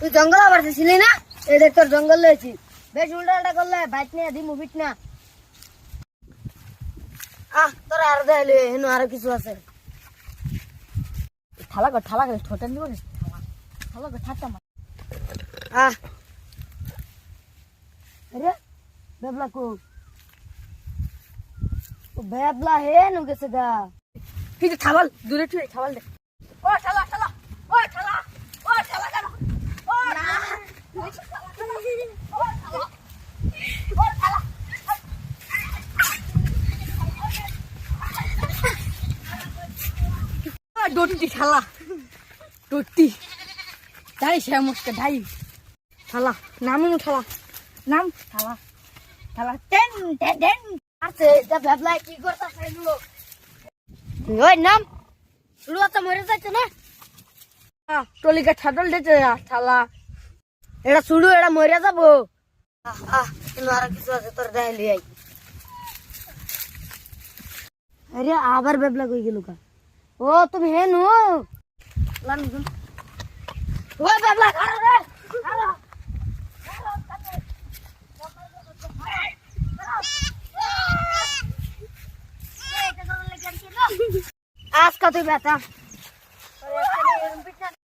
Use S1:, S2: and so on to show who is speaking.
S1: তুই জঙ্গল আবার ছিলি না? এই দেখ তোর জঙ্গল লয়েছি, বেশ উল্টা করলে বাইক নিয়ে দিমু বিট না। তোর আর দেখাইলে হেন আরো কিছু আছে।
S2: থালা করে ঠোঁটেন দিব থালা করে ঠাট্টা মার।
S1: আরে বেবলা কো বেবলা হে नु গেছে গা।
S2: এই যে থাবাল দূরে তুই থাবাল দে। ও থালা ও থালা কেন ও না ও থালা ডটি থালা ডটি দাই শ্যামস্কা দাই থালা নামিনু থালা নাম থালা টেন
S1: আছে এটা বেবলা কি করতাছে এগুলো? ওই নাম শুরু তো মরে যাচ্ছে না।
S2: টলিকা ছাটল দিতে থালা
S1: এটা শুরু এটা মরে যাবো। আর কিছু আছে তোর দেখাইলি আই। আরে আবার বেবলা কই গেল কা? ও তুমি হে নো লান ও বেবলা খাড়া রে খাড়া आज का तो बेटा